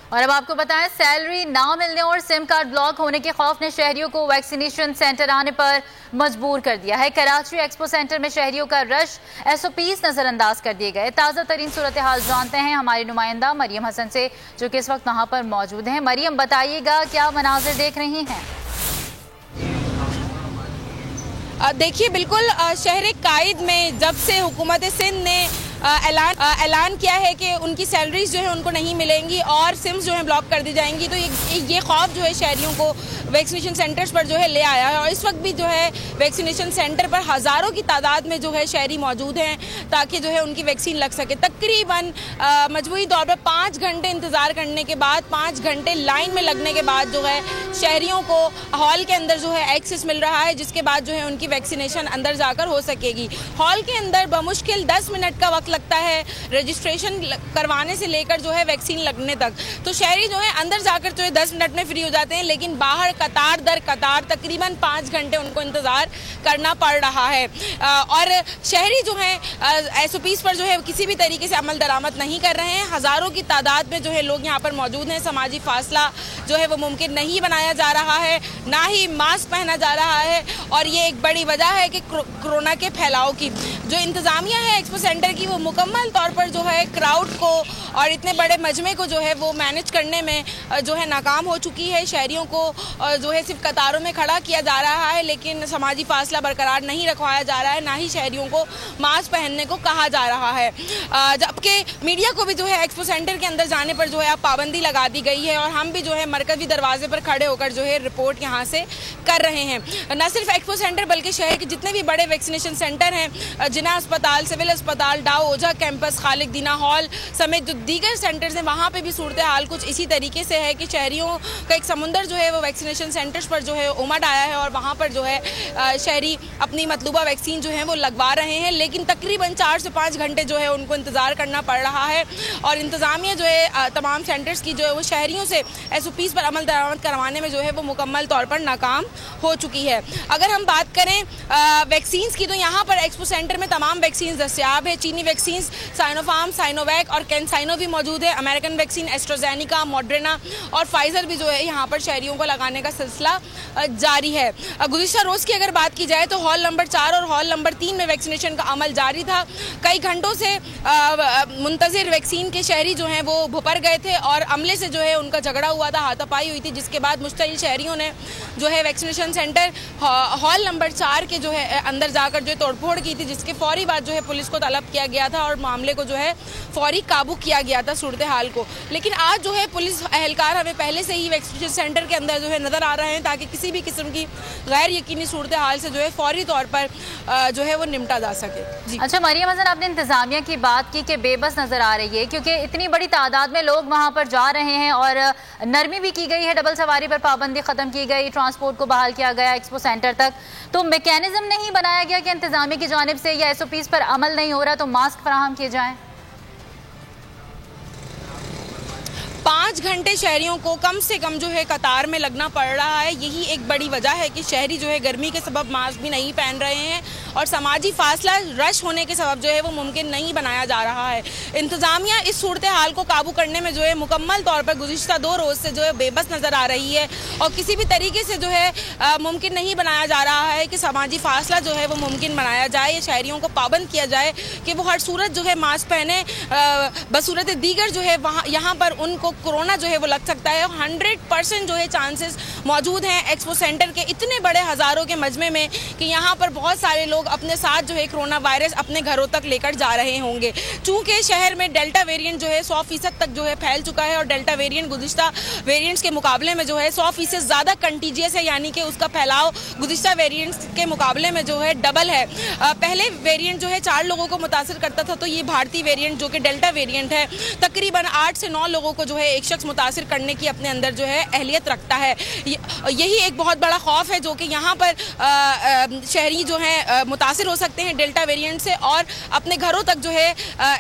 और अब आपको बताएं, सैलरी ना मिलने और सिम कार्ड ब्लॉक होने के खौफ ने शहरियों को वैक्सीनेशन सेंटर आने पर मजबूर कर दिया है। कराची एक्सपो सेंटर में शहरियों का रश, SOPs नजरअंदाज कर दिए गए। ताज़ा तरीन सूरत हाल जानते हैं हमारी नुमाइंदा मरियम हसन से, जो कि इस वक्त वहां पर मौजूद हैं। मरियम, बताइएगा क्या मनाजिर देख रही हैं? देखिए, बिल्कुल शहर कायद में जब से हुकूमत सिंध ने ऐलान किया है कि उनकी सैलरीज जो है उनको नहीं मिलेंगी और सिम्स जो है ब्लॉक कर दी जाएंगी, तो ये खौफ जो है शहरियों को वैक्सीनेशन सेंटर्स पर जो है ले आया है। और इस वक्त भी जो है वैक्सीनेशन सेंटर पर हज़ारों की तादाद में जो है शहरी मौजूद हैं ताकि जो है उनकी वैक्सीन लग सके। तकरीबन मजबूरी तौर पर 5 घंटे इंतज़ार करने के बाद, 5 घंटे लाइन में लगने के बाद जो है शहरियों को हॉल के अंदर जो है एक्सेस मिल रहा है, जिसके बाद जो है उनकी वैक्सीनेशन अंदर जाकर हो सकेगी। हॉल के अंदर बमुश्किल 10 मिनट का वक्त लगता है रजिस्ट्रेशन करवाने से लेकर जो है वैक्सीन लगने तक। तो शहरी जो है अंदर जाकर जो है 10 मिनट में फ्री हो जाते हैं, लेकिन बाहर कतार दर कतार तकरीबन 5 घंटे उनको इंतजार करना पड़ रहा है। और शहरी जो है SOPs पर जो है किसी भी तरीके से अमल दरामद नहीं कर रहे हैं। हज़ारों की तादाद में जो है लोग यहाँ पर मौजूद हैं। समाजी फासला जो है वो मुमकिन नहीं बनाया जा रहा है, ना ही मास्क पहना जा रहा है। और ये एक बड़ी वजह है कि कोरोना के फैलाव की जो इंतज़ामिया है एक्सपो सेंटर की, वो मुकम्मल तौर पर जो है क्राउड को और इतने बड़े मजमे को जो है वो मैनेज करने में जो है नाकाम हो चुकी है। शहरियों को जो है सिर्फ कतारों में खड़ा किया जा रहा है, लेकिन समाजी फासला बरकरार नहीं रखवाया जा रहा है, ना ही शहरियों को मास्क पहनने को कहा जा रहा है। जबकि मीडिया को भी जो है एक्सपो सेंटर के अंदर जाने पर जो है अब पाबंदी लगा दी गई है और हम भी जो है मरकजी दरवाजे पर खड़े होकर जो है रिपोर्ट यहाँ से कर रहे हैं। न सिर्फ एक्सपो सेंटर बल्कि शहर के जितने भी बड़े वैक्सीनेशन सेंटर हैं, जिना अस्पताल, सिविल अस्पताल, डाउ ओझा कैंपस, खालिद दीना हॉल समेत जो दीगर सेंटर्स हैं, वहाँ पे भी सूरत हाल कुछ इसी तरीके से है कि शहरियों का एक समुंदर जो है वो वैक्सीनेशन सेंटर्स पर जो है उमड़ आया है और वहाँ पर जो है शहरी अपनी मतलूबा वैक्सीन जो है वो लगवा रहे हैं। लेकिन तकरीबन 4 से 5 घंटे जो है उनको इंतज़ार करना पड़ रहा है और इंतज़ामिया जो है तमाम सेंटर्स की जो है वो शहरियों से SOPs पर अमल दरामद करवाने में जो है वो मुकम्मल तौर पर नाकाम हो चुकी है। अगर हम बात करें वैक्सीन की, तो यहाँ पर एक्सपो सेंटर में तमाम वैक्सीन दस्तियाब है। चीनी वैक्सीन साइनोफार्म, साइनोवैक और कैंसाइनो भी मौजूद है। अमेरिकन वैक्सीन, एस्ट्राजेनिका, मॉडर्ना और फाइजर भी जो है यहाँ पर शहरियों को लगाने का सिलसिला जारी है। गुज़िश्ता रोज़ की अगर बात की जाए तो हॉल नंबर 4 और हॉल नंबर 3 में वैक्सीनेशन का अमल जारी था। कई घंटों से मुंतज़िर वैक्सीन के शहरी जो हैं वो भुपर गए थे और अमले से जो है उनका झगड़ा हुआ था, हाथापाई हुई थी, जिसके बाद मुश्तइल शहरियों ने जो है वैक्सीनेशन सेंटर हॉल नंबर 4 के जो है अंदर जाकर जो है तोड़फोड़ की थी, जिसके फौरी बाद जो है पुलिस को तलब किया गया था और मामले को जो है फौरी काबू किया गया था सूरत हाल को। लेकिन आज जो है पुलिस एहलकार हमें पहले से ही वैक्सीनेशन सेंटर के अंदर जो है नज़र आ रहे हैं ताकि किसी भी किस्म की गैर यकीनी सूरत हाल से जो है फौरी तौर पर जो है वो निपटा जा सके। जी अच्छा मरियम हसन, आपने इंतजामिया की बात की कि बेबस नजर आ रही है क्योंकि इतनी बड़ी तादाद में लोग वहां पर जा रहे हैं और नरमी भी की गई है, डबल सवारी पर पाबंदी खत्म की गई, ट्रांसपोर्ट को बहाल किया गया एक्सपो सेंटर तक। तो मैकेनिज्म नहीं बनाया गया कि इंतजामिया की जानिब से या SOPs पर अमल नहीं हो रहा तो मास्क फराहम किए जाएं? 5 घंटे शहरियों को कम से कम जो है कतार में लगना पड़ रहा है। यही एक बड़ी वजह है कि शहरी जो है गर्मी के सबब मास्क भी नहीं पहन रहे हैं और समाजी फासला रश होने के सबब जो है वो मुमकिन नहीं बनाया जा रहा है। इंतज़ामिया इस सूरत हाल को काबू करने में जो है मुकम्मल तौर पर गुज़िश्ता 2 रोज़ से जो है बेबस नज़र आ रही है और किसी भी तरीके से जो है मुमकिन नहीं बनाया जा रहा है कि समाजी फासला जो है वो मुमकिन बनाया जाए या शहरियों को पाबंद किया जाए कि वो हर सूरत जो है मास्क पहने। बसूरत दीगर जो है वहाँ यहाँ पर उनको कोरोना जो है वो लग सकता है। 100% जो है चांसेस मौजूद हैं एक्सपो सेंटर के इतने बड़े हज़ारों के मजमे में कि यहाँ पर बहुत सारे लोग अपने साथ जो है कोरोना वायरस अपने घरों तक लेकर जा रहे होंगे। चूँकि शहर में डेल्टा वेरिएंट जो है 100% तक जो है फैल चुका है और डेल्टा वेरिएंट गुज़िश्ता वेरिएंट्स के मुकाबले में जो है 100% ज़्यादा कंटीजियस है, यानी कि उसका फैलाव गुज़िश्ता वेरिएंट्स के मुकाबले में जो है डबल है। पहले वेरिएंट जो है 4 लोगों को मुतासर करता था, तो ये भारतीय वेरिएंट जो कि डेल्टा वेरिएंट है तकरीबन 8 से 9 लोगों को जो है एक शख्स मुतासर करने की अपने अंदर जो है अहलियत रखता है। यही एक बहुत बड़ा खौफ है जो कि यहाँ पर शहरी जो है मुतासर हो सकते हैं डेल्टा वेरिएंट से और अपने घरों तक जो है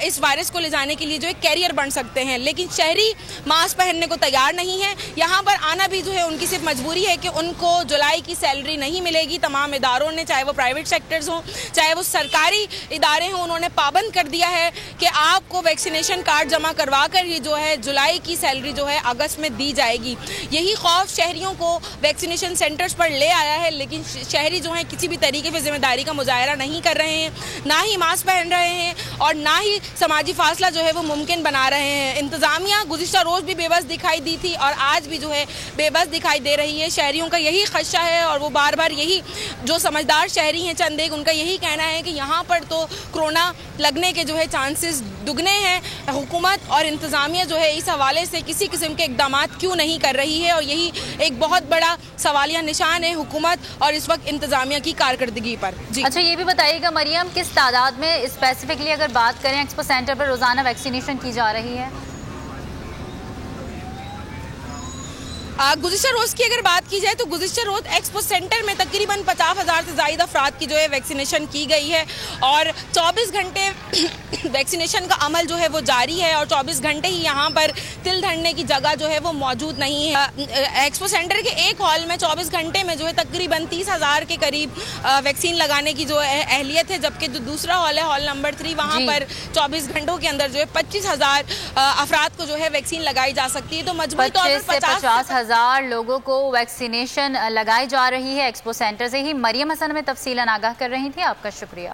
इस वायरस को ले जाने के लिए जो है कैरियर बन सकते हैं। लेकिन शहरी मास्क पहनने को तैयार नहीं है। यहाँ पर आना भी जो है उनकी सिर्फ मजबूरी है कि उनको जुलाई की सैलरी नहीं मिलेगी। तमाम इदारों ने, चाहे वो प्राइवेट सेक्टर्स हों चाहे वो सरकारी इदारे हों, उन्होंने पाबंद कर दिया है कि आपको वैक्सीनेशन कार्ड जमा करवा कर ये जो है जुलाई की सैलरी सैलरी जो है अगस्त में दी जाएगी। यही खौफ शहरियों को वैक्सीनेशन सेंटर्स पर ले आया है, लेकिन शहरी जो है किसी भी तरीके से जिम्मेदारी का मुजाहरा नहीं कर रहे हैं, ना ही मास्क पहन रहे हैं और ना ही समाजी फासला जो है वो मुमकिन बना रहे हैं। इंतजामिया गुज़िश्ता रोज़ भी बेबस दिखाई दी थी और आज भी जो है बेबस दिखाई दे रही है। शहरियों का यही खदशा है और वो बार बार यही, जो समझदार शहरी हैं चंद एक, उनका यही कहना है कि यहाँ पर तो कोरोना लगने के जो है चांसेस दुगने हैं। हुकूमत और इंतजामिया जो है इस हवाले से किसी किस्म के इकदाम क्यों नहीं कर रही है, और यही एक बहुत बड़ा सवालिया निशान है हुकूमत और इस वक्त इंतजामिया की कारकर्दगी पर। जी अच्छा, ये भी बताइएगा मरियम, किस तादाद में स्पेसिफिकली अगर बात करें एक्सपो सेंटर पर रोजाना वैक्सीनेशन की जा रही है? गुज़िश्ता रोज़ की अगर बात की जाए तो गुज़िश्ता रोज़ एक्सपो सेंटर में तकरीबन 50,000 से ज़ायद अफराद की जो है वैक्सीनेशन की गई है और 24 घंटे वैक्सीनेशन का अमल जो है वो जारी है और 24 घंटे ही यहाँ पर तिल धरने की जगह जो है वो मौजूद नहीं है। एक्सपो सेंटर के एक हॉल में 24 घंटे में जो है तकरीबन 30,000 के करीब वैक्सीन लगाने की जो है अहलियत है, जबकि जो दूसरा हॉल है हॉल नंबर 3, वहाँ पर 24 घंटों के अंदर जो है 25,000 अफराद को जो है वैक्सीन लगाई जा सकती है। तो मजबूत तौर पर 50,000 लोगों को वैक्सीनेशन लगाई जा रही है एक्सपो सेंटर से ही। मरियम हसन में तफसीलन आगाह कर रही थी, आपका शुक्रिया।